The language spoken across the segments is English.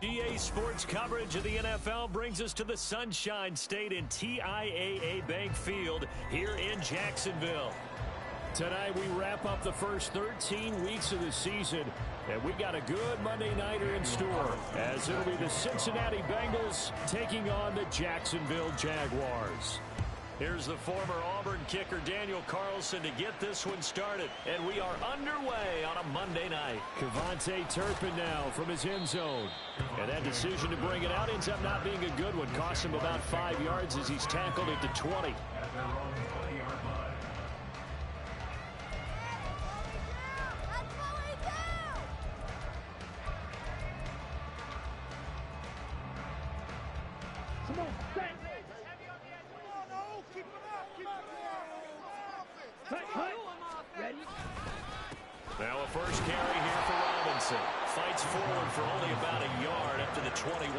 EA Sports coverage of the NFL brings us to the Sunshine State in TIAA Bank Field here in Jacksonville. Tonight we wrap up the first 13 weeks of the season, and we got a good Monday nighter in store as it'll be the Cincinnati Bengals taking on the Jacksonville Jaguars. Here's the former Auburn kicker Daniel Carlson to get this one started, and we are underway on a Monday night. Kevontae Turpin now from his end zone, and that decision to bring it out ends up not being a good one. Cost him about 5 yards as he's tackled at the 20. Now a first carry here for Robinson. Fights forward for only about a yard up to the 21.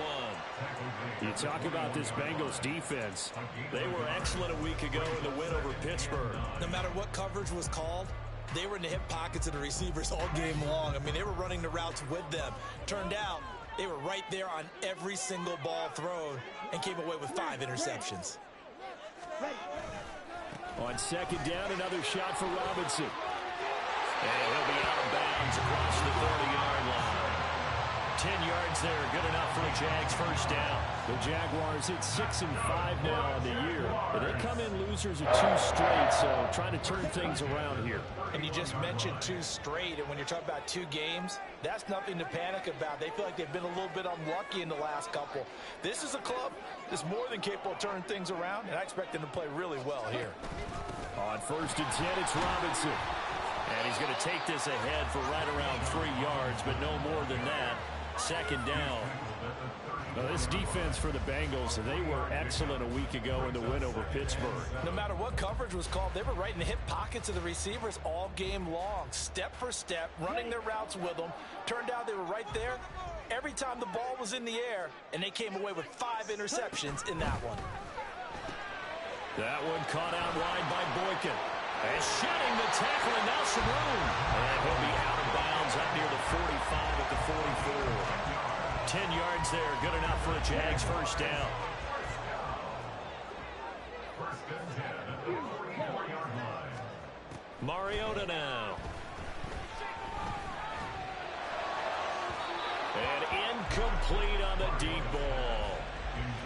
You talk about this Bengals defense. They were excellent a week ago in the win over Pittsburgh. No matter what coverage was called, they were in the hip pockets of the receivers all game long. I mean, they were running the routes with them. Turned out they were right there on every single ball thrown and came away with 5 interceptions. On second down, another shot for Robinson. And he'll be out of bounds across the 30-yard line. 10 yards there, good enough for the Jags' first down. The Jaguars hit 6-5 now on the year. And they come in losers of 2 straight, so trying to turn things around here. And you just mentioned 2 straight, and when you're talking about 2 games, that's nothing to panic about. They feel like they've been a little bit unlucky in the last couple. This is a club that's more than capable of turning things around, and I expect them to play really well here. On first and 10, it's Robinson. And he's going to take this ahead for right around 3 yards, but no more than that. Second down. Now, this defense for the Bengals, they were excellent a week ago in the win over Pittsburgh. No matter what coverage was called, they were right in the hip pockets of the receivers all game long. Step for step, running their routes with them. Turned out they were right there every time the ball was in the air, and they came away with 5 interceptions in that one. That one caught out wide by Boykin. And shedding the tackle, and now some room. And he'll be out of bounds up near the 45 at the 44. 10 yards there, good enough for the Jags' first down. Mariota now. And incomplete on the deep ball.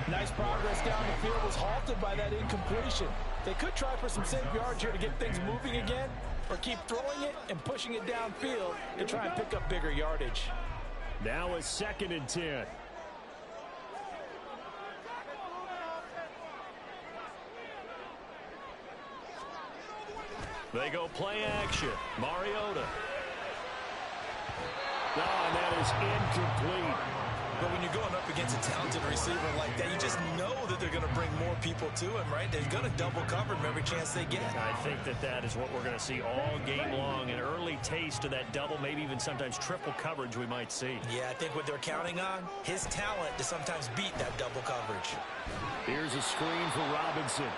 Nice progress down the field was halted by that incompletion. They could try for some safe yards here to get things moving again, or keep throwing it and pushing it downfield to try and pick up bigger yardage. Now a second and 10. They go play action. Mariota. Oh, and that is incomplete. But when you're going up against a talented receiver like that, you just know that they're going to bring more people to him, right? They're going to double cover him every chance they get. I think that is what we're going to see all game long. An early taste of that double, maybe even sometimes triple coverage we might see. Yeah, I think what they're counting on, his talent to sometimes beat that double coverage. Here's a screen for Robinson.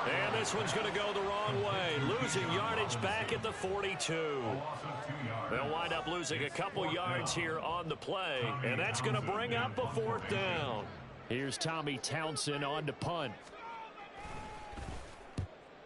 And this one's going to go the wrong way. Losing yardage back at the 42. They'll wind up losing a couple yards here on the play. And that's going to bring up a 4th down. Here's Tommy Townsend on to punt.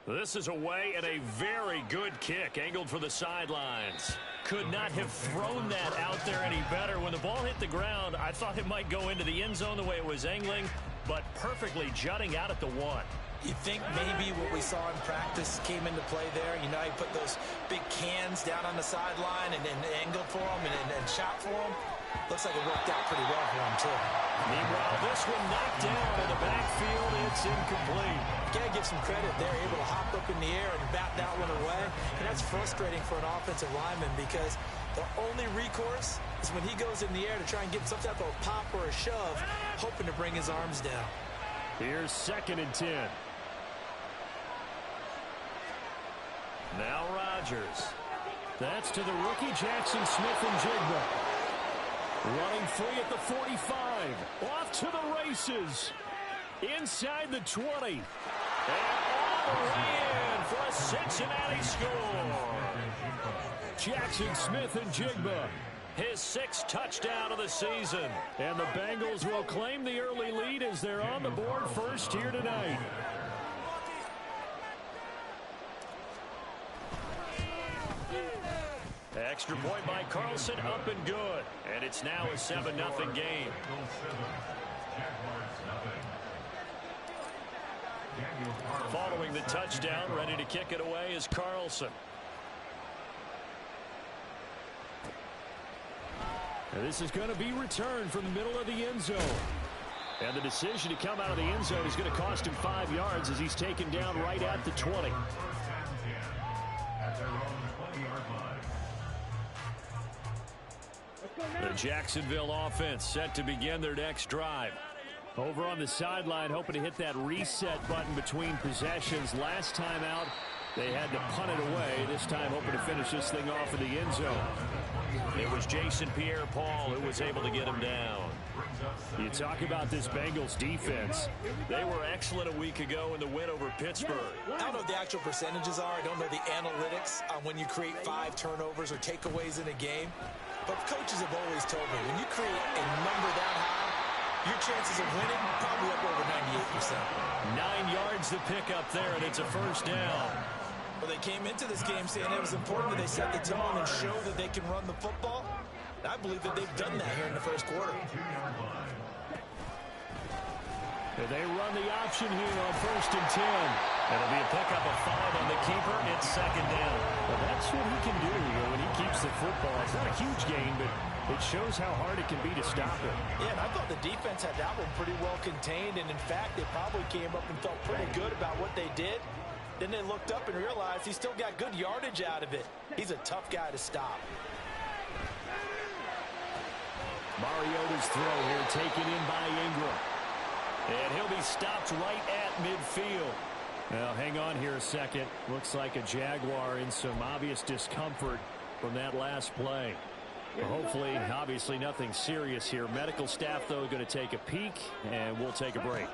This is away and a very good kick angled for the sidelines. Could not have thrown that out there any better. When the ball hit the ground, I thought it might go into the end zone the way it was angling, but perfectly jutting out at the 1. You think maybe what we saw in practice came into play there? You know, he put those big cans down on the sideline and angled for him and shot for him. Looks like it worked out pretty well for him, too. Meanwhile, this one knocked down in the backfield. It's incomplete. Gotta give some credit. They're able to hop up in the air and bat that one away. And that's frustrating for an offensive lineman because the only recourse is when he goes in the air to try and get some type of pop or a shove, hoping to bring his arms down. Here's 2nd and 10. Now Rodgers. That's to the rookie Jackson Smith and Jigba. Running free at the 45. Off to the races. Inside the 20. And all the way in for a Cincinnati score. Jackson Smith and Jigba. His 6th touchdown of the season. And the Bengals will claim the early lead as they're on the board first here tonight. Extra point by Carlson, up and good. And it's now a 7-0 game. Following the touchdown, ready to kick it away is Carlson. And this is going to be returned from the middle of the end zone. And the decision to come out of the end zone is going to cost him 5 yards as he's taken down right at the 20. The Jacksonville offense set to begin their next drive. Over on the sideline, hoping to hit that reset button between possessions. Last time out, they had to punt it away. This time, hoping to finish this thing off in the end zone. It was Jason Pierre-Paul who was able to get him down. You talk about this Bengals defense. They were excellent a week ago in the win over Pittsburgh. I don't know what the actual percentages are. I don't know the analytics on when you create 5 turnovers or takeaways in a game. But coaches have always told me, when you create a number that high, your chances of winning probably up over 98%. 9 yards to pick up there, and it's a first down. Well, they came into this game saying it was important that they set the tone and show that they can run the football. And I believe that they've done that here in the first quarter. And they run the option here on 1st and 10. It'll be a pickup of 5 on the keeper. It's 2nd down. Well, that's what he can do when he keeps the football. It's not a huge gain, but it shows how hard it can be to stop it. Yeah, and I thought the defense had that one pretty well contained. And, in fact, they probably came up and felt pretty good about what they did. Then they looked up and realized he still got good yardage out of it. He's a tough guy to stop. Mariota's throw here taken in by Ingram. And he'll be stopped right at midfield. Now, hang on here a second. Looks like a Jaguar in some obvious discomfort from that last play. Well, hopefully, obviously, nothing serious here. Medical staff, though, going to take a peek, and we'll take a break.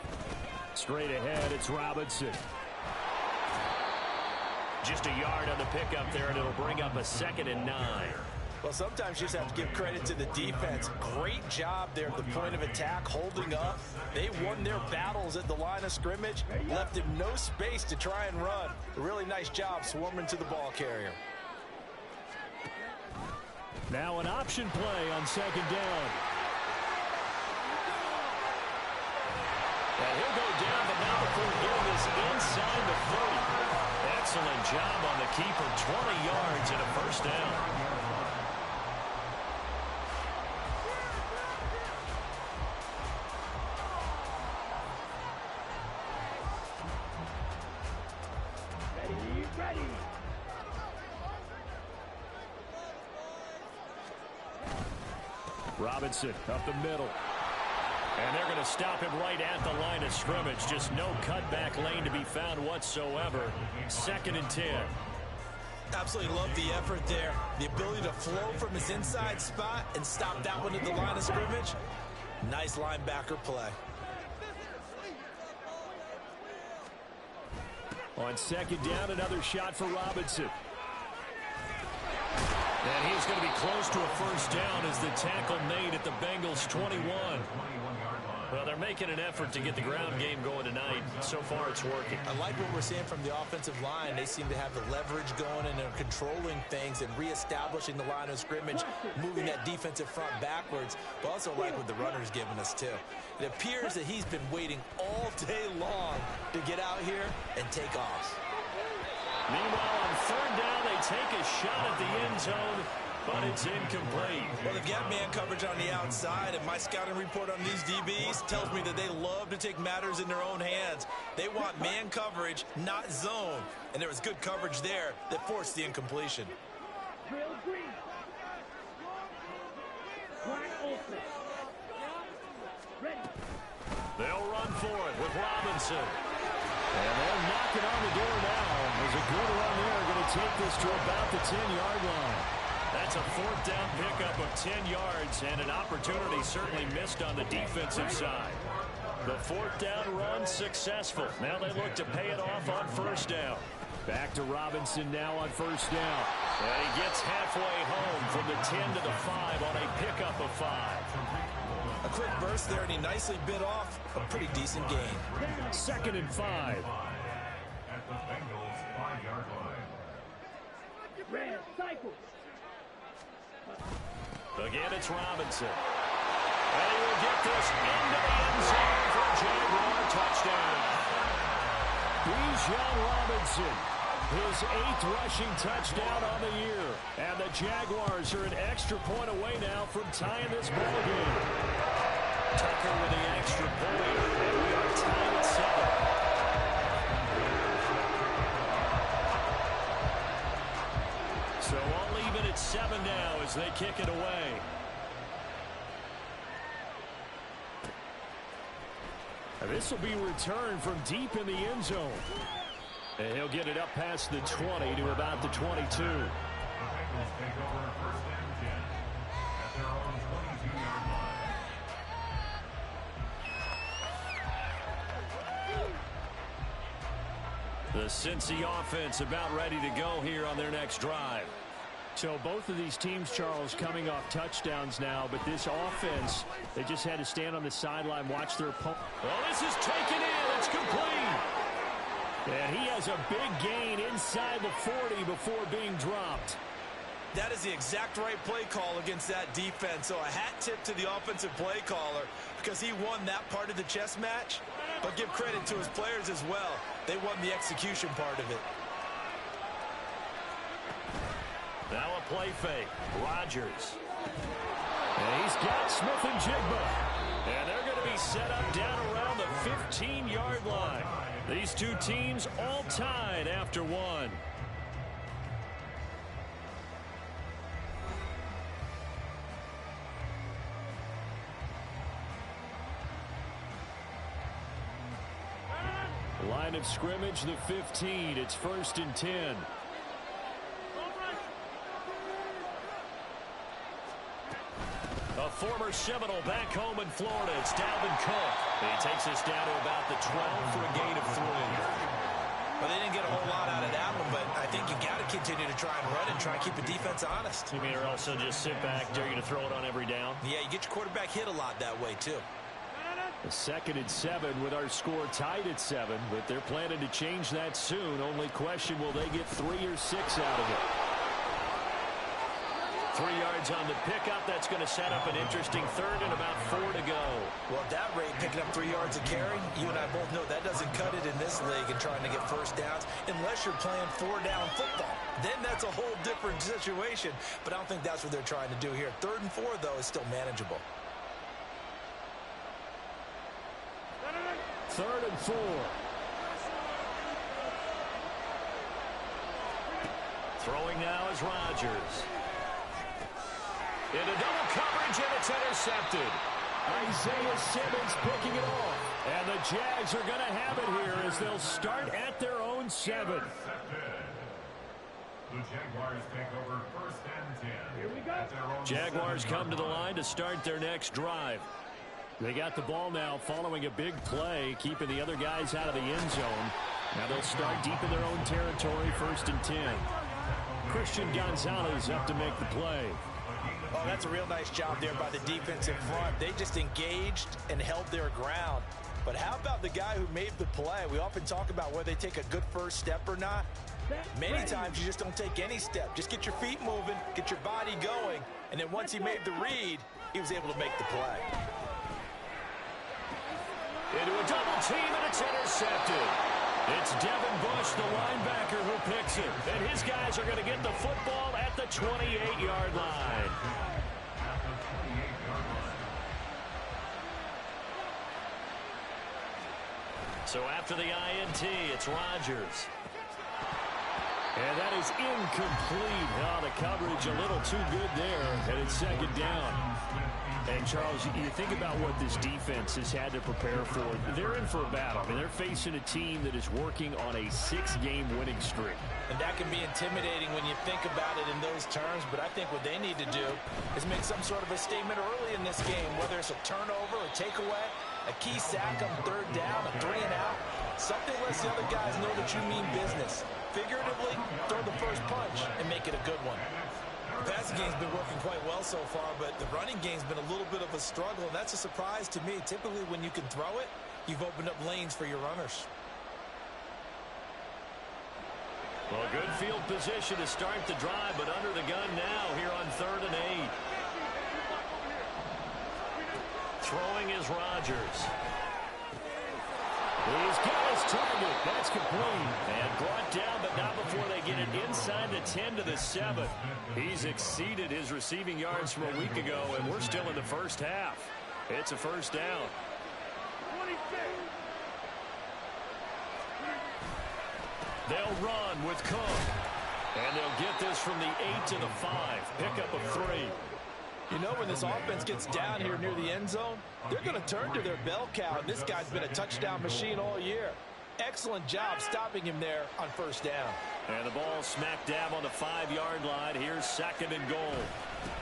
Straight ahead, it's Robinson. Just a yard on the pickup there, and it'll bring up a 2nd and 9. Well, sometimes you just have to give credit to the defense. Great job there at the point of attack, holding up. They won their battles at the line of scrimmage, left him no space to try and run. A really nice job swarming to the ball carrier. Now an option play on 2nd down. And he'll go down, but now the forgive is inside the 30. Excellent job on the keeper, 20 yards and a first down. Robinson up the middle. And they're going to stop him right at the line of scrimmage. Just no cutback lane to be found whatsoever. 2nd and 10. Absolutely love the effort there. The ability to flow from his inside spot and stop that one at the line of scrimmage. Nice linebacker play. On 2nd down, another shot for Robinson. And he's going to be close to a first down as the tackle made at the Bengals' 21. Well, they're making an effort to get the ground game going tonight. So far, it's working. I like what we're seeing from the offensive line. They seem to have the leverage going, and they're controlling things and reestablishing the line of scrimmage, moving that defensive front backwards. But also like what the runner's giving us, too. It appears that he's been waiting all day long to get out here and take off. Meanwhile, on third down, they take a shot at the end zone, but it's incomplete. Well, they've got man coverage on the outside, and my scouting report on these DBs tells me that they love to take matters in their own hands. They want man coverage, not zone. And there was good coverage there that forced the incompletion. They'll run for it with Robinson. And they're knocking on the door now. There's a good run there. Going to take this to about the 10-yard line. That's a fourth down pickup of 10 yards, and an opportunity certainly missed on the defensive side. The fourth down run successful. Now they look to pay it off on first down. Back to Robinson now on first down. And he gets halfway home from the 10 to the 5 on a pickup of 5. A quick burst there, and he nicely bit off a pretty decent gain. 2nd and 5. At the Bengals 5-yard line. Again, it's Robinson. And he will get this into the end zone for a Jaguar touchdown. Bijan Robinson, his 8th rushing touchdown on the year. And the Jaguars are an extra point away now from tying this ball game. Tucker with the extra point, and we are tied at 7. So all even at 7 now as they kick it away. And this will be returned from deep in the end zone. And he'll get it up past the 20 to about the 22. The Bengals take over 1st and 10 at their own 22-yard line. The Cincy offense about ready to go here on their next drive. So both of these teams, Charles, coming off touchdowns now, but this offense, they just had to stand on the sideline, watch their opponent. Well, this is taken in. It's complete. And he has a big gain inside the 40 before being dropped. That is the exact right play call against that defense. So a hat tip to the offensive play caller because he won that part of the chess match. But give credit to his players as well. They won the execution part of it. Now a play fake. Rodgers. And he's got Smith and Jigba. And they're going to be set up down around the 15-yard line. These two teams all tied after one. Line of scrimmage, the 15. It's 1st and 10. A former Seminole back home in Florida. It's Dalvin Cook. He takes us down to about the 12 for a gain of 3. Well, they didn't get a whole lot out of that one, but I think you got to continue to try and run and try and keep the defense honest. You mean, or also just sit back, dare you to throw it on every down? Yeah, you get your quarterback hit a lot that way, too. A 2nd and 7 with our score tied at 7, but they're planning to change that soon. Only question, will they get 3 or 6 out of it? 3 yards on the pickup. That's going to set up an interesting 3rd and about 4 to go. Well, at that rate, picking up 3 yards a carry, you and I both know that doesn't cut it in this league and trying to get first downs unless you're playing 4-down football. Then that's a whole different situation, but I don't think that's what they're trying to do here. 3rd and 4, though, is still manageable. 3rd and 4. Throwing now is Rodgers. Into double coverage, and it's intercepted. Isaiah Simmons picking it off. And the Jags are going to have it here as they'll start at their own 7. The Jaguars take over 1st and 10. Here we go. Jaguars come to the line to start their next drive. They got the ball now following a big play, keeping the other guys out of the end zone. Now they'll start deep in their own territory, 1st and 10. Christian Gonzalez up to make the play. Oh, that's a real nice job there by the defensive front. They just engaged and held their ground. But how about the guy who made the play? We often talk about whether they take a good first step or not. Many times you just don't take any step. Just get your feet moving, get your body going, and then once he made the read, he was able to make the play. Into a double team, and it's intercepted. It's Devin Bush, the linebacker, who picks it. And his guys are going to get the football at the 28-yard line. So after the INT, it's Rodgers. And that is incomplete. Oh, the coverage a little too good there, and it's second down. And, Charles, you think about what this defense has had to prepare for. They're in for a battle. I mean, they're facing a team that is working on a 6-game winning streak. And that can be intimidating when you think about it in those terms, but I think what they need to do is make some sort of a statement early in this game, whether it's a turnover, a takeaway, a key sack on third down, a 3-and-out. Something lets the other guys know that you mean business. Figuratively, throw the first punch and make it a good one. The passing game's been working quite well so far, but the running game's been a little bit of a struggle, and that's a surprise to me. Typically, when you can throw it, you've opened up lanes for your runners. Well, good field position to start the drive, but under the gun now here on 3rd and 8. Throwing is Rodgers. He's got his target. That's complete. And brought down, but not before they get it inside the 10 to the 7. He's exceeded his receiving yards from a week ago, and we're still in the first half. It's a first down. 26. They'll run with Cook. And they'll get this from the 8 to the 5. Pickup of 3. You know, when this offense gets down here near the end zone, they're going to turn to their bell cow, and this guy's been a touchdown machine all year. Excellent job stopping him there on first down. And the ball smack dab on the 5-yard line. Here's 2nd and goal.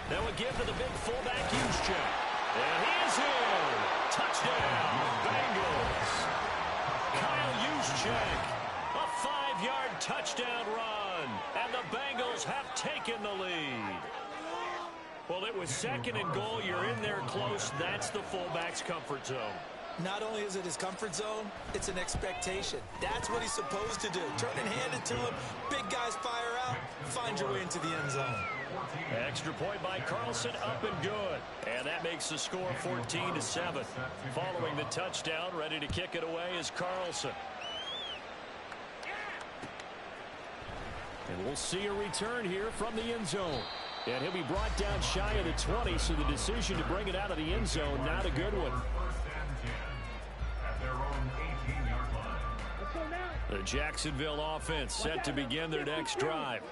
That would give to the big fullback Juszczyk. And he is in. Touchdown, Bengals. Kyle Juszczyk. A 5-yard touchdown run. And the Bengals have taken the lead. Well, it was 2nd and goal. You're in there close. That's the fullback's comfort zone. Not only is it his comfort zone, it's an expectation. That's what he's supposed to do. Turn and hand it to him. Big guys fire out. Find your way into the end zone. Extra point by Carlson, up and good. And that makes the score 14-7. Following the touchdown, ready to kick it away is Carlson. And we'll see a return here from the end zone. And he'll be brought down shy of the 20, so the decision to bring it out of the end zone, not a good one. The Jacksonville offense set to begin their next drive.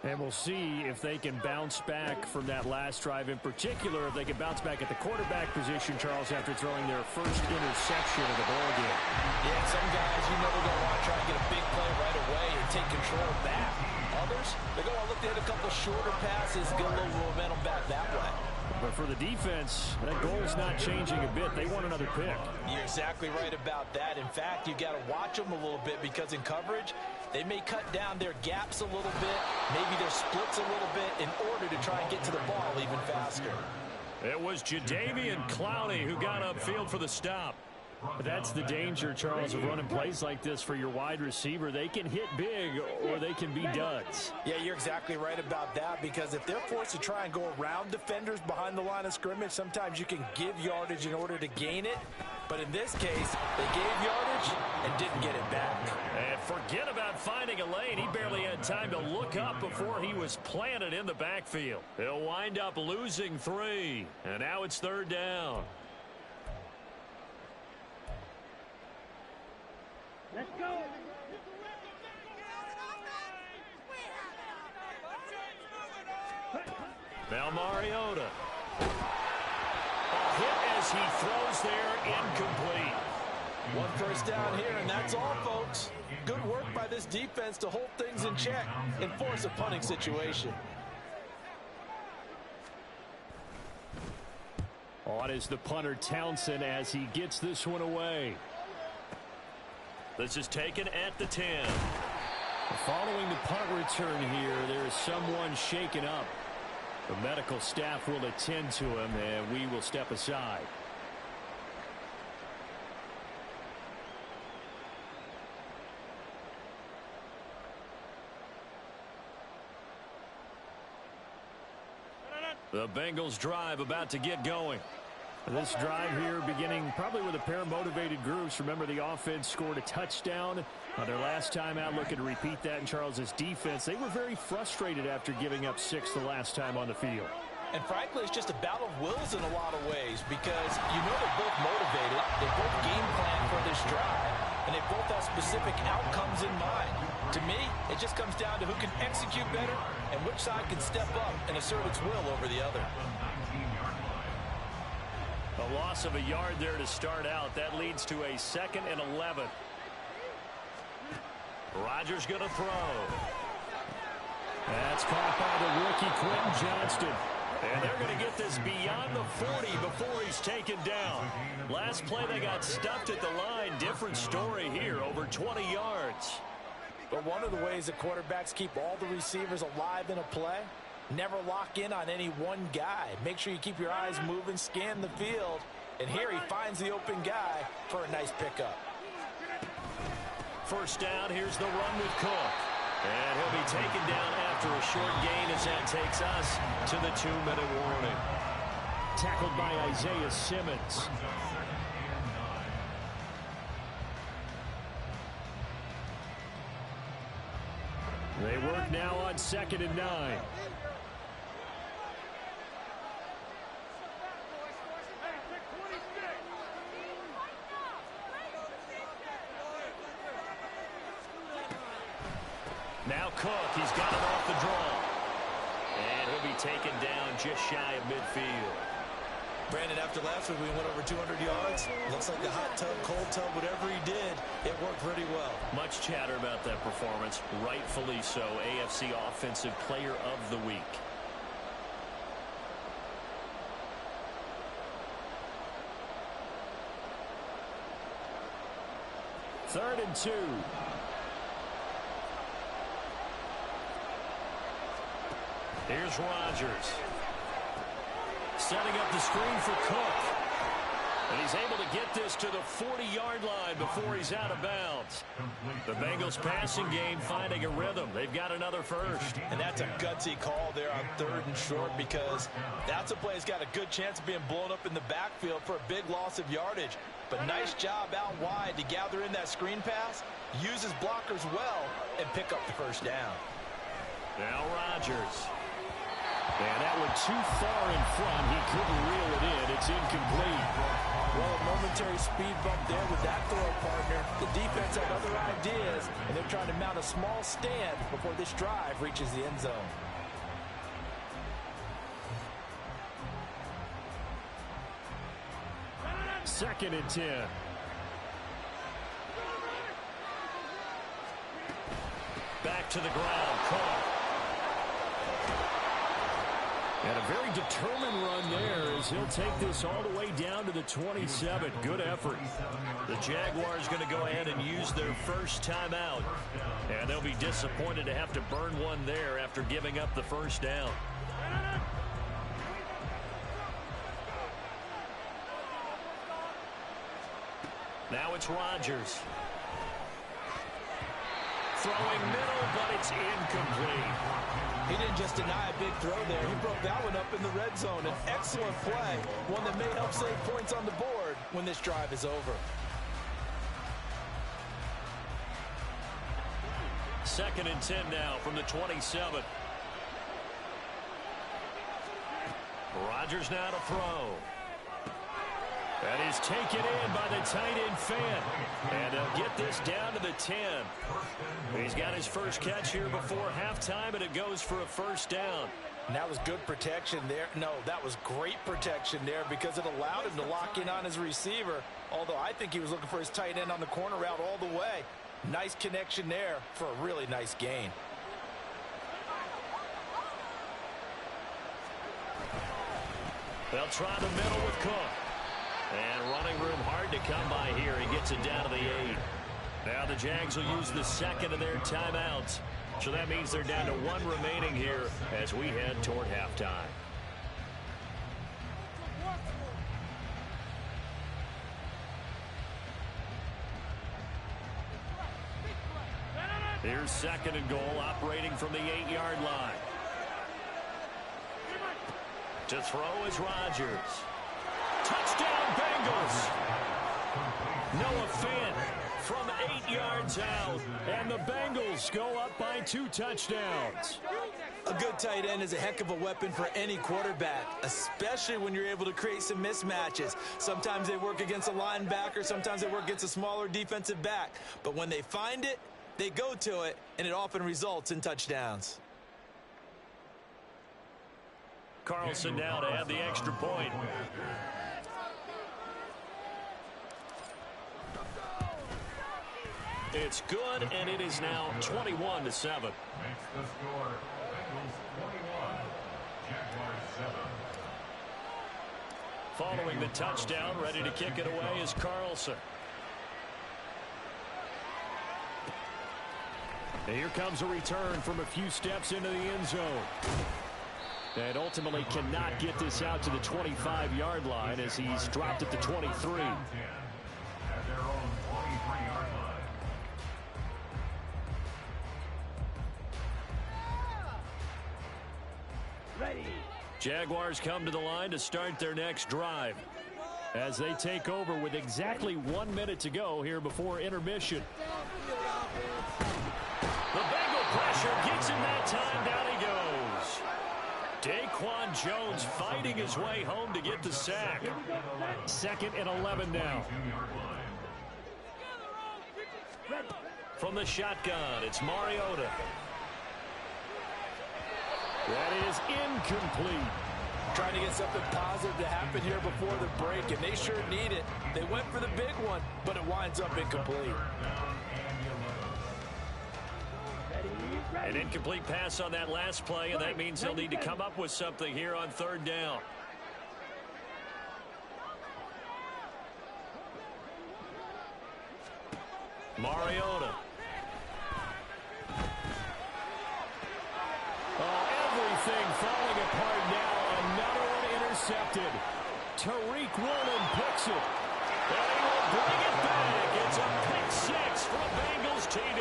And we'll see if they can bounce back from that last drive. In particular, if they can bounce back at the quarterback position, Charles, after throwing their first interception of the ball game. Yeah, some guys, you know, they're going to want to try and get a big play right away and take control back. Others, they're going to look to hit a couple shorter passes, get a little momentum back that way. But for the defense, that goal's not changing a bit. They want another pick. You're exactly right about that. In fact, you got to watch them a little bit because in coverage, they may cut down their gaps a little bit, maybe their splits a little bit in order to try and get to the ball even faster. It was Jadeveon Clowney who got upfield for the stop. But that's the danger, Charles, of running plays like this for your wide receiver. They can hit big or they can be duds. Yeah, you're exactly right about that, because if they're forced to try and go around defenders behind the line of scrimmage, sometimes you can give yardage in order to gain it. But in this case, they gave yardage and didn't get it back. And forget about finding a lane. He barely had time to look up before he was planted in the backfield. He'll wind up losing 3. And now it's 3rd down. Let's go. Now Mariota. A hit as he throws there, incomplete. One first down here, and that's all, folks. Good work by this defense to hold things in check and force a punting situation. On is the punter Townsend as he gets this one away. This is taken at the 10. Following the punt return here, there is someone shaken up. The medical staff will attend to him, and we will step aside. The Bengals drive about to get going. This drive here beginning probably with a pair of motivated groups. Remember, the offense scored a touchdown on their last time out, looking to repeat that in Charles's defense. They were very frustrated after giving up 6 the last time on the field. And frankly, it's just a battle of wills in a lot of ways because you know they're both motivated, they both game plan for this drive, and they both have specific outcomes in mind. To me, it just comes down to who can execute better and which side can step up and assert its will over the other. A loss of a yard there to start out. That leads to a 2nd and 11. Rodgers going to throw. That's caught by the rookie Quentin Johnston. And they're going to get this beyond the 40 before he's taken down. Last play they got stuffed at the line. Different story here, over 20 yards. But one of the ways that quarterbacks keep all the receivers alive in a play, never lock in on any one guy. Make sure you keep your eyes moving, scan the field. And here he finds the open guy for a nice pickup. First down, here's the run with Cook. And he'll be taken down after a short gain as that takes us to the 2-minute warning. Tackled by Isaiah Simmons. They work now on 2nd and 9. Now Cook, he's got it off the draw. And he'll be taken down just shy of midfield. Brandon, after last week we went over 200 yards. Looks like the hot tub, cold tub, whatever he did, it worked pretty well. Much chatter about that performance. Rightfully so. AFC Offensive Player of the Week. Third and 2. Here's Rodgers. Setting up the screen for Cook. And he's able to get this to the 40-yard line before he's out of bounds. The Bengals passing game finding a rhythm. They've got another first. And that's a gutsy call there on 3rd and short because that's a play that's got a good chance of being blown up in the backfield for a big loss of yardage. But nice job out wide to gather in that screen pass, use his blockers well, and pick up the first down. Now Rodgers. And that one too far in front. He couldn't reel it in. It's incomplete. Well, a momentary speed bump there with that throw partner. The defense had other ideas, and they're trying to mount a small stand before this drive reaches the end zone. Second and 10. Back to the ground. Caught. And a very determined run there as he'll take this all the way down to the 27. Good effort. The Jaguars going to go ahead and use their first timeout. And they'll be disappointed to have to burn one there after giving up the first down. Now it's Rodgers. Throwing middle, but it's incomplete. He didn't just deny a big throw there. He broke that one up in the red zone. An excellent play, one that may help save points on the board when this drive is over. Second and 10 now from the 27. Rodgers now to throw. And he's taken in by the tight end fan. And they'll get this down to the 10. He's got his first catch here before halftime, and it goes for a first down. And that was good protection there. No, that was great protection there because it allowed him to lock in on his receiver. Although I think he was looking for his tight end on the corner route all the way. Nice connection there for a really nice gain. They'll try the middle with Cook. And running room hard to come by here. He gets it down to the 8. Now the Jags will use the second of their timeouts. So that means they're down to 1 remaining here as we head toward halftime. Here's second and goal, operating from the 8-yard line. To throw is Rodgers. Touchdown, Bengals! Noah Fant from 8 yards out, and the Bengals go up by 2 touchdowns. A good tight end is a heck of a weapon for any quarterback, especially when you're able to create some mismatches. Sometimes they work against a linebacker, sometimes they work against a smaller defensive back. But when they find it, they go to it, and it often results in touchdowns. Carlson now to add the extra point. It's good, and it is now 21-7. Makes the score Bengals 21, Jaguars 7. Following the touchdown, ready to kick it away is Carlson. And here comes a return from a few steps into the end zone. And ultimately cannot get this out to the 25-yard line as he's dropped at the 23. At their own 23-yard line. Jaguars come to the line to start their next drive as they take over with exactly 1 minute to go here before intermission. The Bengal pressure gets him that time. Down he goes. Daquan Jones fighting his way home to get the sack. 2nd and 11 now. From the shotgun, it's Mariota. That is incomplete. Trying to get something positive to happen here before the break, and they sure need it. They went for the big one, but it winds up incomplete. An incomplete pass on that last play, and that means they'll need to come up with something here on 3rd down. Mariota. Oh, everything falling apart now. Another one intercepted. Tariq Woolen picks it. And he will bring it back. It's a pick 6 from Bengals TD.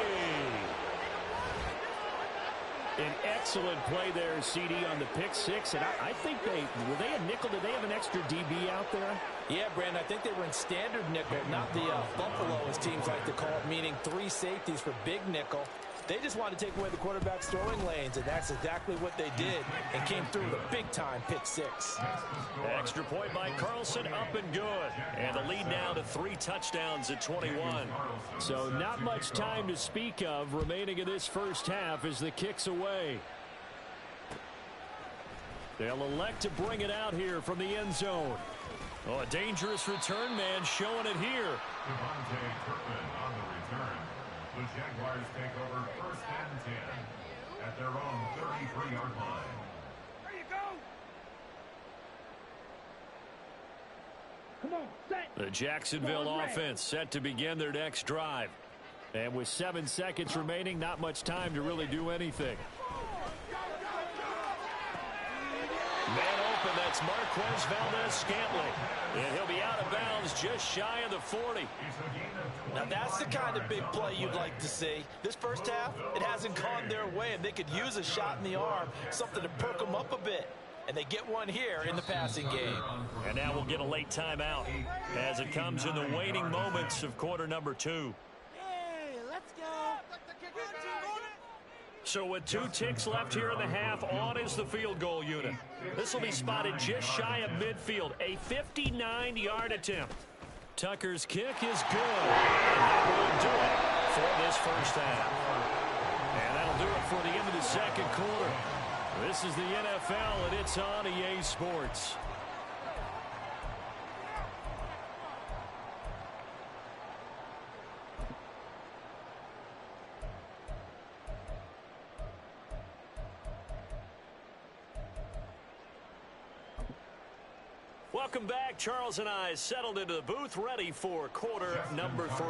An excellent play there, CD, on the pick 6. And I think were they a nickel? Did they have an extra DB out there? Yeah, Brandon, I think they were in standard nickel, not the Buffalo, as teams like to call it, meaning 3 safeties for big nickel. They just wanted to take away the quarterback's throwing lanes, and that's exactly what they did, and came through with a big-time pick 6. Extra point by Carlson, up and good. And the lead now to 3 touchdowns at 21. So not much time to speak of remaining in this first half as the kick's away. They'll elect to bring it out here from the end zone. Oh, a dangerous return man showing it here. Devontae Kirkman on the return. The Jaguars take over 1st and 10 at their own 33-yard line. There you go. Come on, set. The Jacksonville offense set to begin their next drive. And with 7 seconds remaining, not much time to really do anything. Man open, that's Marquez Valdez-Scantling. And he'll be out of bounds just shy of the 40. Now that's the kind of big play you'd like to see. This first half, it hasn't gone their way, and they could use a shot in the arm, something to perk them up a bit. And they get one here in the passing game. And now we'll get a late timeout as it comes in the waning moments of quarter number 2. Hey, let's go. So with 2 ticks left here in the half, on is the field goal unit. This will be spotted just shy of midfield, a 59-yard attempt. Tucker's kick is good. And that will do it for this first half. And that'll do it for the end of the second quarter. This is the NFL, and it's on EA Sports. Welcome back. Charles and I settled into the booth, ready for quarter number 3.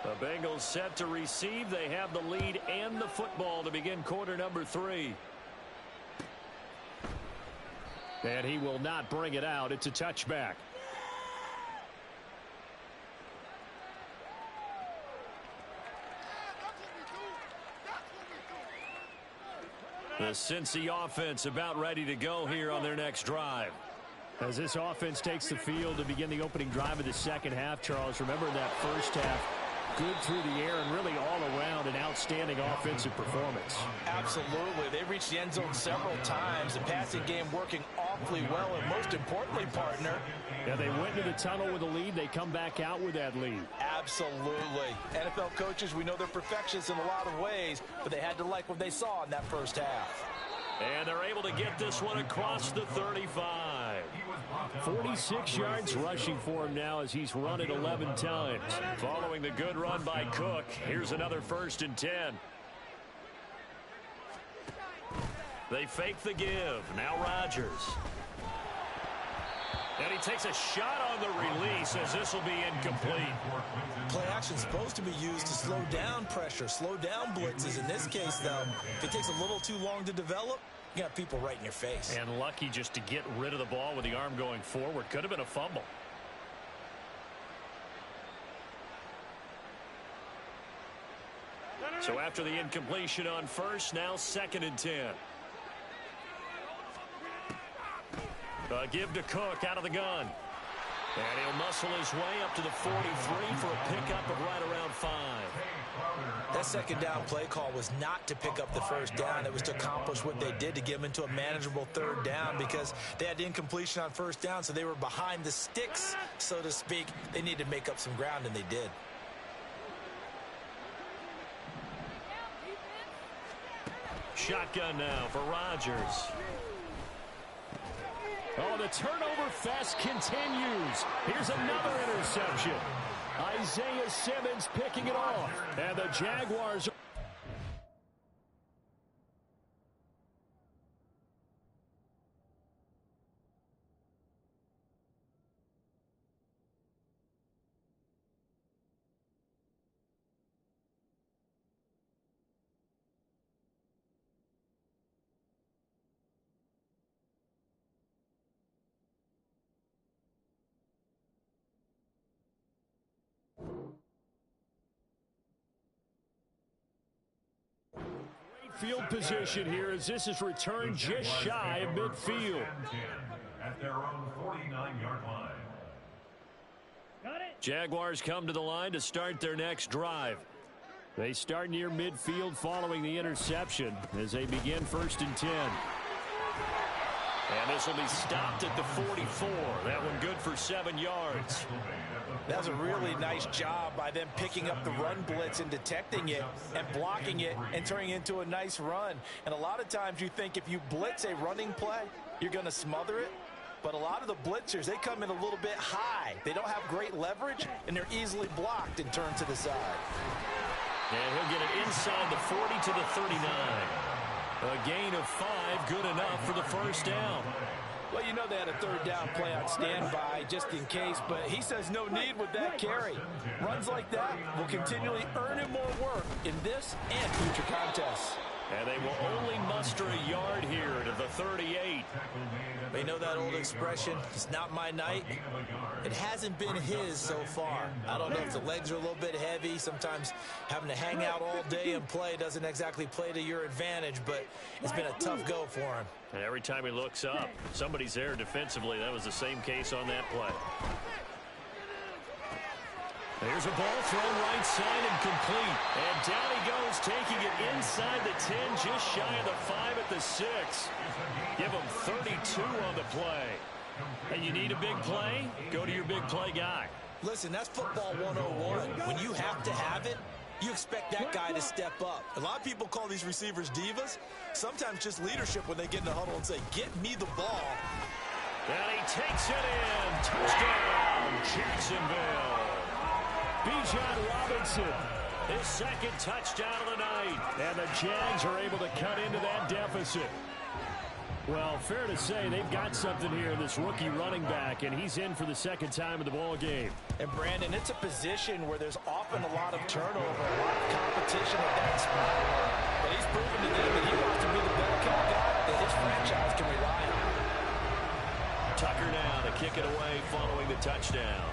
The Bengals set to receive. They have the lead and the football to begin quarter number 3. And he will not bring it out. It's a touchback. The Cincy offense about ready to go here on their next drive. As this offense takes the field to begin the opening drive of the second half, Charles, remember that first half, good through the air and really all around an outstanding offensive performance. Absolutely. They reached the end zone several times. The passing game working awfully well, and most importantly, partner. Yeah, they went into the tunnel with a lead. They come back out with that lead. Absolutely. NFL coaches, we know they're perfectionists in a lot of ways, but they had to like what they saw in that first half. And they're able to get this one across the 35. 46 yards rushing for him now as he's run it 11 times. Following the good run by Cook, here's another 1st and 10. They fake the give. Now Rodgers. And he takes a shot on the release as this will be incomplete. Play action supposed to be used to slow down pressure, slow down blitzes. In this case, though, if it takes a little too long to develop, you got people right in your face. And lucky just to get rid of the ball with the arm going forward. Could have been a fumble. So after the incompletion on first, now 2nd and 10. Give to Cook out of the gun. And he'll muscle his way up to the 43 for a pickup of right around 5. That second down play call was not to pick up the first down. It was to accomplish what they did, to get them into a manageable 3rd down, because they had incompletion on 1st down, so they were behind the sticks, so to speak. They needed to make up some ground, and they did. Shotgun now for Rodgers. Oh, the turnover fest continues. Here's another interception. Isaiah Simmons picking it off. And the Jaguars. Field position here as this is returned just shy of midfield. At their own 49-yard line. Jaguars come to the line to start their next drive. They start near midfield following the interception as they begin 1st and 10. And this will be stopped at the 44. That one good for 7 yards. That was a really nice job by them picking up the run blitz and detecting it and blocking it and turning it into a nice run. And a lot of times you think if you blitz a running play, you're going to smother it. But a lot of the blitzers, they come in a little bit high. They don't have great leverage, and they're easily blocked and turned to the side. And he'll get it inside the 40 to the 39. A gain of 5, good enough for the 1st down. Well, you know they had a 3rd down play on standby just in case, but he says no need with that carry. Runs like that will continually earn him more work in this and future contests. And they will only muster a yard here to the 38. They know that old expression, it's not my night. It hasn't been his so far. I don't know if the legs are a little bit heavy. Sometimes having to hang out all day and play doesn't exactly play to your advantage, but it's been a tough go for him. And every time he looks up, somebody's there defensively. That was the same case on that play. There's a ball thrown right side and complete. And down he goes, taking it inside the 10, just shy of the 5 at the 6. Give him 32 on the play. And you need a big play? Go to your big play guy. Listen, that's football 101. When you have to have it, you expect that guy to step up. A lot of people call these receivers divas. Sometimes just leadership when they get in the huddle and say, get me the ball. And he takes it in. Touchdown, Jacksonville. Bijan Robinson. His 2nd touchdown of the night. And the Jags are able to cut into that deficit. Well, fair to say they've got something here in this rookie running back, and he's in for the 2nd time of the ball game. And, Brandon, it's a position where there's often a lot of turnover, a lot of competition at that spot. But he's proven to them that he wants to be the bell cow guy that his franchise can rely on. Tucker now to kick it away following the touchdown.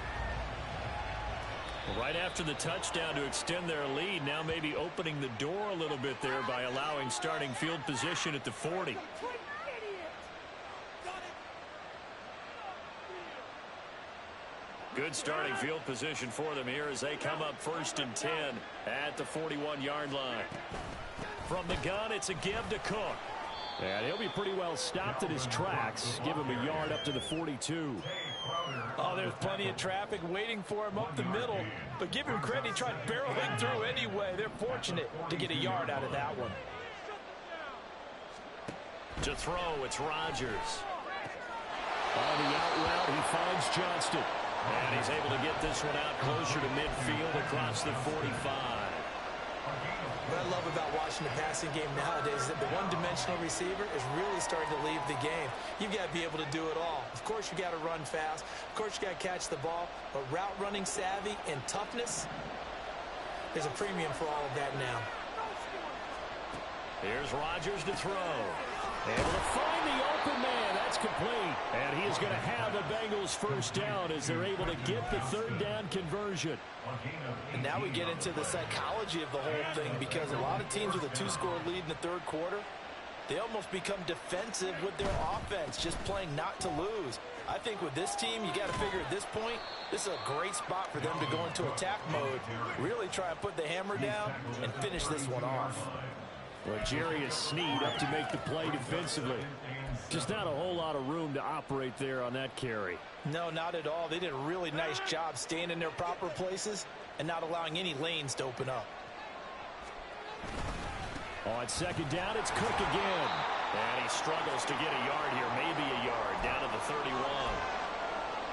Right after the touchdown to extend their lead, now maybe opening the door a little bit there by allowing starting field position at the 40. Good starting field position for them here as they come up 1st and 10 at the 41-yard line. From the gun, it's a give to Cook. And he'll be pretty well stopped in his tracks. Give him a yard up to the 42. Oh, there's plenty of traffic waiting for him up the middle. But give him credit, he tried barreling through anyway. They're fortunate to get a yard out of that one. To throw, it's Rodgers. On the out route, he finds Johnston. And he's able to get this one out closer to midfield across the 45. What I love about watching the passing game nowadays is that the one-dimensional receiver is really starting to leave the game. You've got to be able to do it all. Of course, you got to run fast. Of course, you got to catch the ball. But route running savvy and toughness, there's a premium for all of that now. Here's Rodgers to throw. Able to find the open man. That's complete. And he is going to have the Bengals first down as they're able to get the 3rd down conversion. And now we get into the psychology of the whole thing, because a lot of teams with a 2-score lead in the 3rd quarter, they almost become defensive with their offense, just playing not to lose. I think with this team, you got to figure at this point, this is a great spot for them to go into attack mode, really try and put the hammer down and finish this one off. Well, Jarius Sneed up to make the play defensively. Just not a whole lot of room to operate there on that carry. No, not at all. They did a really nice job staying in their proper places and not allowing any lanes to open up. On 2nd down, it's Cook again. And he struggles to get a yard here, maybe a yard, down to the 31.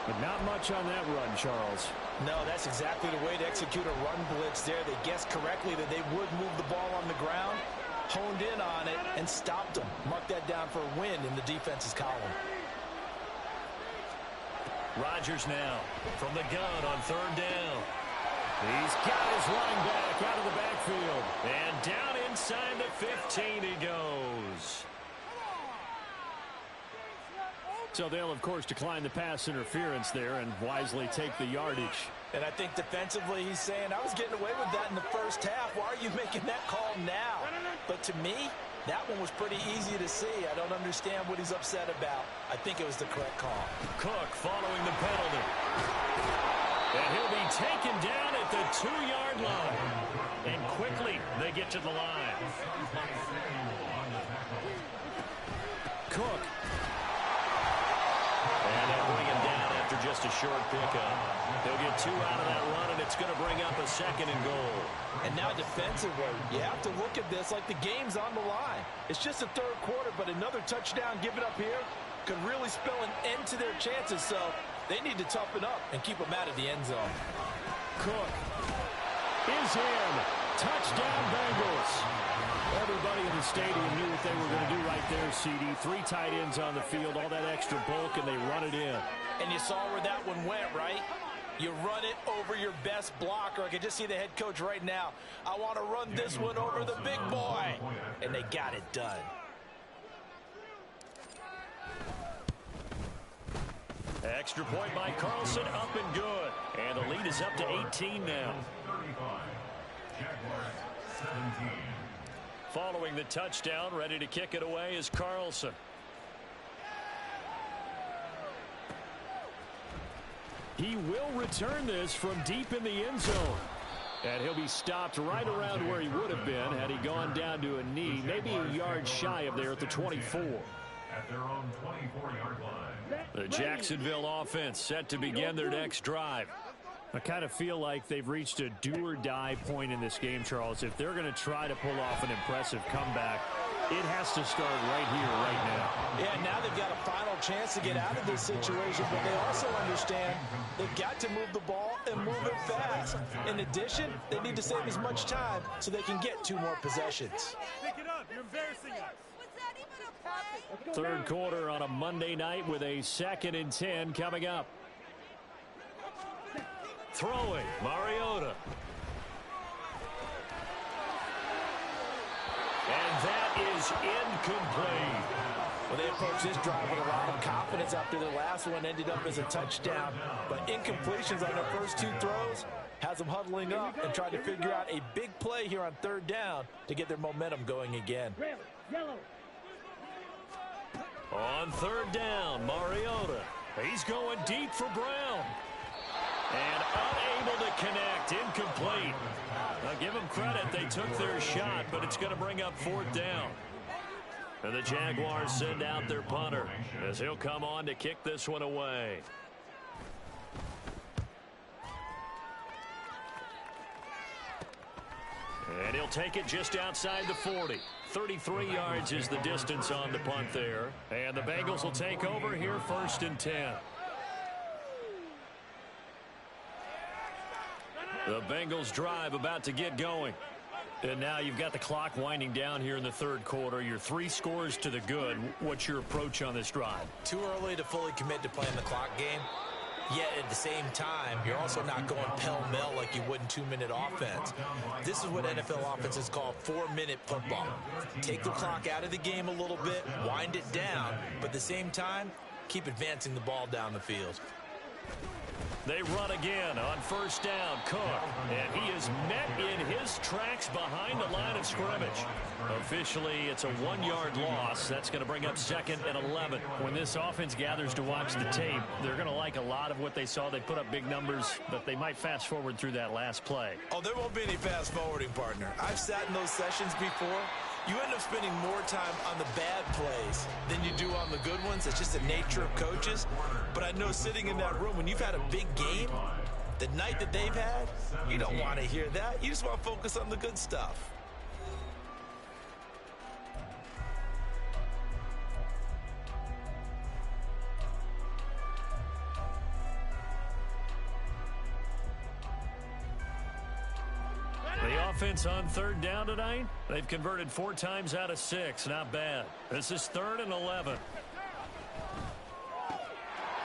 But not much on that run, Charles. No, that's exactly the way to execute a run blitz there. They guessed correctly that they would move the ball on the ground, honed in on it, and stopped them. Mark that down for a win in the defense's column. Rodgers now from the gun on 3rd down. He's got his running back out of the backfield. And down inside the 15 he goes. So they'll, of course, decline the pass interference there and wisely take the yardage. And I think defensively he's saying, I was getting away with that in the 1st half. Why are you making that call now? But to me, that one was pretty easy to see. I don't understand what he's upset about. I think it was the correct call. Cook following the penalty. And he'll be taken down at the 2-yard line. And quickly they get to the line. Cook. And they'll bring him down after just a short pickup. He'll get 2 out of that run, and it's going to bring up a 2nd and goal. And now defensively, you have to look at this like the game's on the line. It's just the 3rd quarter, but another touchdown given up here could really spell an end to their chances. So they need to toughen up and keep them out of the end zone. Cook is in. Touchdown, Bengals. Everybody in the stadium knew what they were going to do right there, CD. 3 tight ends on the field, all that extra bulk, and they run it in. And you saw where that one went, right? You run it over your best blocker. I can just see the head coach right now. I want to run this one over the big boy. And they got it done. Extra point by Carlson, up and good. And the lead is up to 18 now. Following the touchdown, ready to kick it away is Carlson. He will return this from deep in the end zone. And he'll be stopped right around where he would have been had he gone down to a knee, maybe a yard shy of there at the 24. At their own 24-yard line. The Jacksonville offense set to begin their next drive. I kind of feel like they've reached a do-or-die point in this game, Charles. If they're going to try to pull off an impressive comeback, it has to start right here, right now. Yeah, now they've got a final chance to get out of this situation, but they also understand they've got to move the ball and move it fast. In addition, they need to save as much time so they can get 2 more possessions. Pick it up. You're embarrassing us. Was that even a play? 3rd quarter on a Monday night with a 2nd and 10 coming up. Throwing, Mariota. And that is incomplete. Well, they approached this drive with a lot of confidence after their last one ended up as a touchdown. But incompletions on their first 2 throws has them huddling up and trying to figure out a big play here on 3rd down to get their momentum going again. On 3rd down, Mariota. He's going deep for Brown. And unable to connect, incomplete. Now give them credit, they took their shot, but it's going to bring up 4th down. And the Jaguars send out their punter as he'll come on to kick this one away. And he'll take it just outside the 40. 33 yards is the distance on the punt there. And the Bengals will take over here 1st and 10. The Bengals drive about to get going. And now you've got the clock winding down here in the 3rd quarter. You're 3 scores to the good. What's your approach on this drive? Too early to fully commit to playing the clock game. Yet at the same time, you're also not going pell-mell like you would in 2-minute offense. This is what NFL offenses call 4-minute football. Take the clock out of the game a little bit, wind it down, but at the same time, keep advancing the ball down the field. They run again on 1st down. Cook, and he is met in his tracks behind the line of scrimmage. Officially, it's a 1-yard loss. That's going to bring up 2nd and 11. When this offense gathers to watch the tape, they're going to like a lot of what they saw. They put up big numbers, but they might fast forward through that last play. Oh, there won't be any fast forwarding, partner. I've sat in those sessions before. You end up spending more time on the bad plays than you do on the good ones. It's just the nature of coaches. But I know sitting in that room, when you've had a big game, the night that they've had, you don't want to hear that. You just want to focus on the good stuff. The offense on 3rd down tonight, they've converted 4 times out of 6. Not bad. This is 3rd and 11.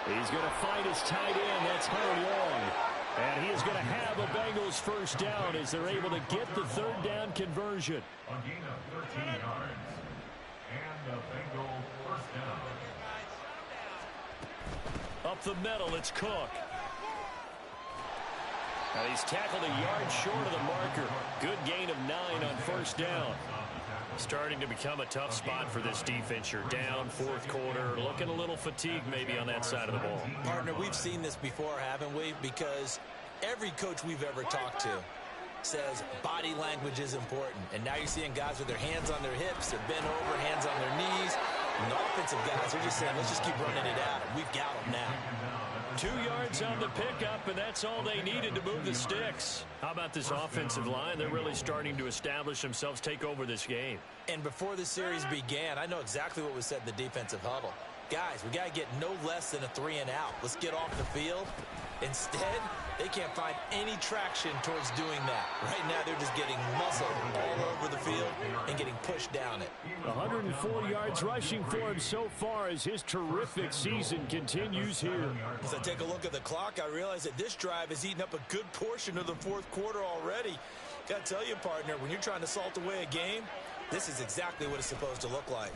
He's going to find his tight end. That's Harry Long. And he is going to have a Bengals 1st down as they're able to get the 3rd down conversion. A gain of 13 yards. And the Bengal 1st down. Up the middle, it's Cook. And he's tackled a yard short of the marker. Good gain of 9 on 1st down. Starting to become a tough spot for this defense. You're down 4th quarter, looking a little fatigued maybe on that side of the ball. Partner, we've seen this before, haven't we? Because every coach we've ever talked to says body language is important. And now you're seeing guys with their hands on their hips, they're bent over, hands on their knees. And the offensive guys are just saying, let's just keep running it out. We've got them now. 2 yards on the pickup, and that's all they needed to move the sticks. How about this offensive line? They're really starting to establish themselves, take over this game. And before the series began, I know exactly what was said in the defensive huddle. Guys, we got to get no less than a 3 and out. Let's get off the field. Instead, they can't find any traction towards doing that. Right now, they're just getting muscled all over the field and getting pushed down it. 104 yards rushing for him so far as his terrific season continues here. As I take a look at the clock, I realize that this drive has eaten up a good portion of the 4th quarter already. Got to tell you, partner, when you're trying to salt away a game, this is exactly what it's supposed to look like.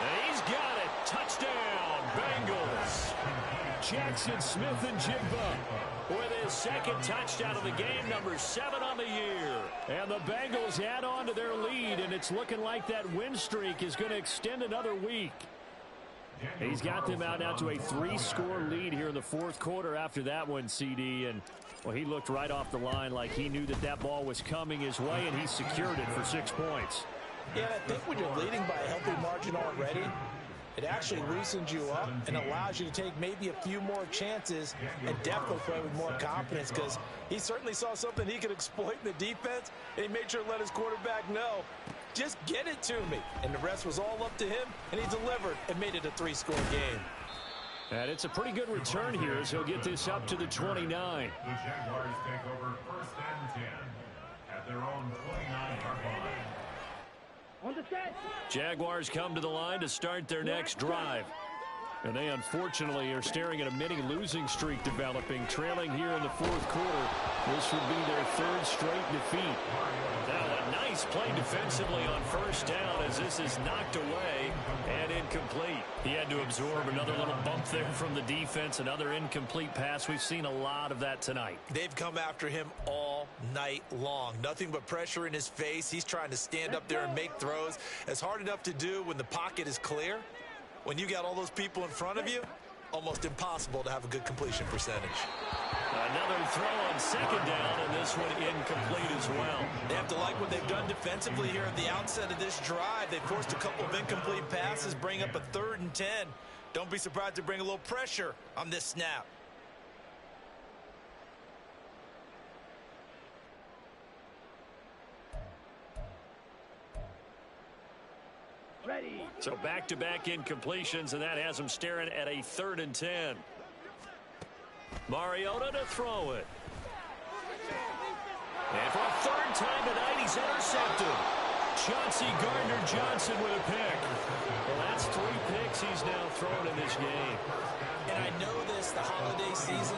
And he's got it. Touchdown, Bengals. Jackson Smith-Njigba with his 2nd touchdown of the game, number 7 on the year. And the Bengals add on to their lead, and it's looking like that win streak is going to extend another week. He's got them out now to a 3-score lead here in the 4th quarter after that one, CD. And, well, he looked right off the line like he knew that that ball was coming his way, and he secured it for 6 points. Yeah, I think when you're leading by a healthy margin already, it actually loosens you up and allows you to take maybe a few more chances and definitely play with more confidence, because he certainly saw something he could exploit in the defense, and he made sure to let his quarterback know, just get it to me. And the rest was all up to him, and he delivered and made it a 3-score game. And it's a pretty good return here as he'll get this up to the 29. The Jaguars take over 1st and 10 at their own 29-yard line. Jaguars come to the line to start their next drive. And they unfortunately are staring at a mini losing streak developing, trailing here in the 4th quarter. This would be their 3rd straight defeat. That one A nice play defensively on first down as this is knocked away and incomplete. He had to absorb another little bump there from the defense, another incomplete pass. We've seen a lot of that tonight. They've come after him all night long. Nothing but pressure in his face. He's trying to stand up there and make throws. It's hard enough to do when the pocket is clear. When you got all those people in front of you, almost impossible to have a good completion percentage. Another throw on second down, and this one incomplete as well. They have to like what they've done defensively here at the outset of this drive. They forced a couple of incomplete passes, bring up a 3rd and 10. Don't be surprised to bring a little pressure on this snap. Ready. So back-to-back incompletions, and that has them staring at a 3rd and 10. Mariota to throw it. And for a 3rd time tonight, he's intercepted. Chauncey Gardner-Johnson with a pick. Well, that's 3 picks he's now thrown in this game. And I know this, the holiday season,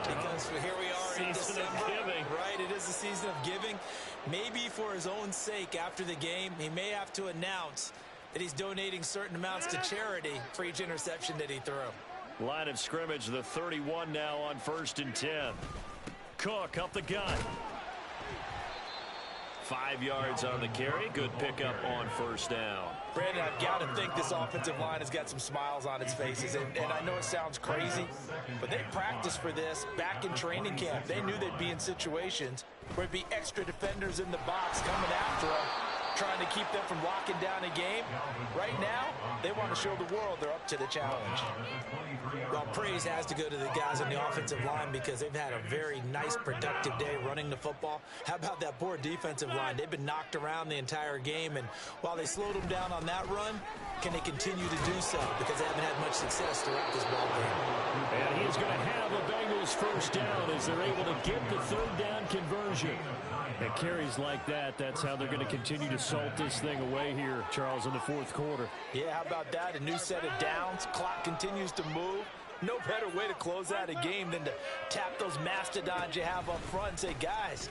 because here we are in December. Season of giving. Right, it is the season of giving. Maybe for his own sake after the game, he may have to announce that he's donating certain amounts to charity for each interception that he threw. Line of scrimmage, the 31 now on 1st and 10. Cook up the gut. 5 yards on the carry. Good pickup on first down. Brandon, I've got to think this offensive line has got some smiles on its faces. And I know it sounds crazy, but they practiced for this back in training camp. They knew they'd be in situations where it'd be extra defenders in the box coming after them, trying to keep them from locking down a game. Right now, they want to show the world they're up to the challenge. Well, praise has to go to the guys on the offensive line because they've had a very nice, productive day running the football. How about that poor defensive line? They've been knocked around the entire game, and while they slowed them down on that run, can they continue to do so? Because they haven't had much success throughout this ball game. And he's going to have the Bengals first down as they're able to get the 3rd down conversion. And carries like that, that's how they're going to continue to salt this thing away here, Charles, in the 4th quarter. Yeah, how about that? A new set of downs. Clock continues to move. No better way to close out a game than to tap those mastodons you have up front and say, guys,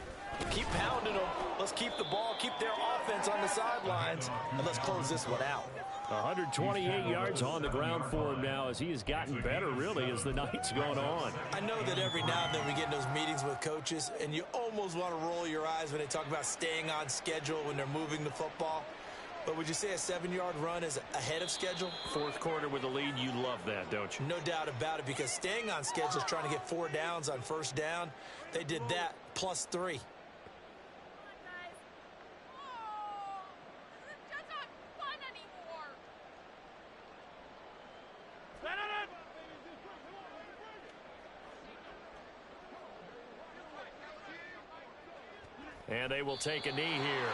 keep pounding them. Let's keep the ball, keep their offense on the sidelines, and let's close this one out. 128 yards on the ground for him now as he has gotten better, really, as the night's gone on. I know that every now and then we get in those meetings with coaches, and you almost want to roll your eyes when they talk about staying on schedule when they're moving the football. But would you say a 7-yard run is ahead of schedule? 4th quarter with a lead, you love that, don't you? No doubt about it, because staying on schedule is trying to get 4 downs on first down. They did that plus 3. And they will take a knee here.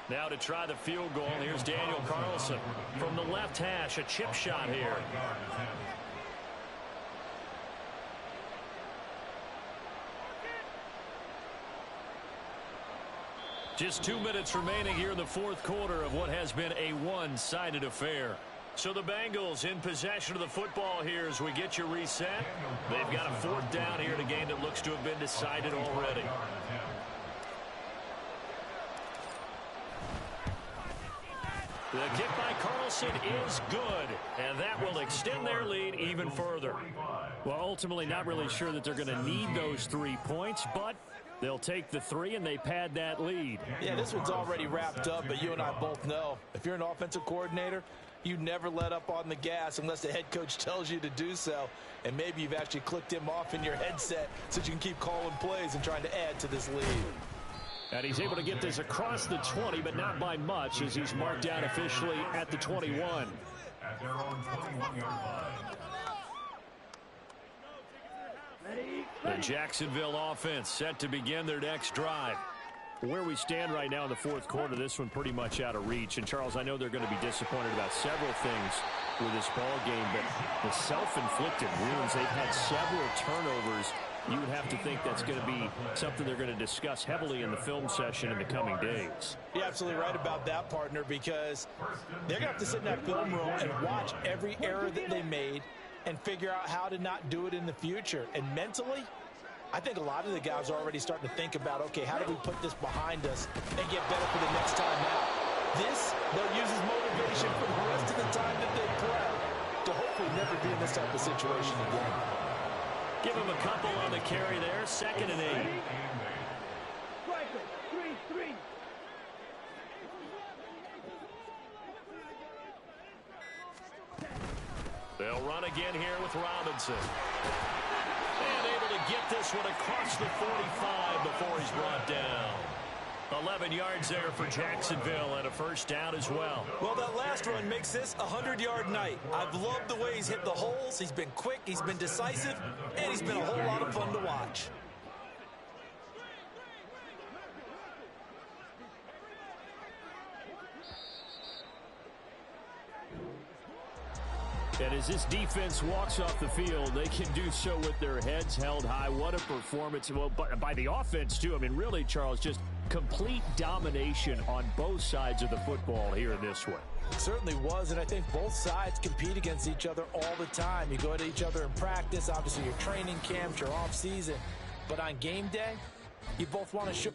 Now to try the field goal, here's Daniel Carlson. From the left hash, a chip shot here. Just 2 minutes remaining here in the 4th quarter of what has been a one-sided affair. So the Bengals in possession of the football here as we get you reset. They've got a 4th down here in a game that looks to have been decided already. The kick by Carlson is good, and that will extend their lead even further. Well, ultimately not really sure that they're going to need those 3 points, but they'll take the 3 and they pad that lead. Yeah, this one's already wrapped up, but you and I both know if you're an offensive coordinator, you never let up on the gas unless the head coach tells you to do so. And maybe you've actually clicked him off in your headset so you can keep calling plays and trying to add to this lead. And he's able to get this across the 20, but not by much as he's marked down officially at the 21. At their own 21-yard line. The Jacksonville offense set to begin their next drive. Where we stand right now in the 4th quarter, this one pretty much out of reach. And, Charles, I know they're going to be disappointed about several things with this ball game, but the self-inflicted wounds, they've had several turnovers you would have to think that's going to be something they're going to discuss heavily in the film session in the coming days. You're absolutely right about that, partner, because they're going to have to sit in that film room and watch every error that they made and figure out how to not do it in the future. And mentally, I think a lot of the guys are already starting to think about, okay, how do we put this behind us and get better for the next time out? This, they'll use as motivation for the rest of the time that they play to hopefully never be in this type of situation again. Give him a couple on the carry there, 2nd and 8. They'll run again here with Robinson. And able to get this one across the 45 before he's brought down. 11 yards there for Jacksonville and a first down as well. Well, that last run makes this a 100-yard night. I've loved the way he's hit the holes. He's been quick, he's been decisive, and he's been a whole lot of fun to watch. And as this defense walks off the field, they can do so with their heads held high. What a performance. Well, but by the offense, too. I mean, really, Charles, just complete domination on both sides of the football here in this one. It certainly was, and I think both sides compete against each other all the time. You go at each other in practice, obviously your training camps, your off season. But on game day, you both want to show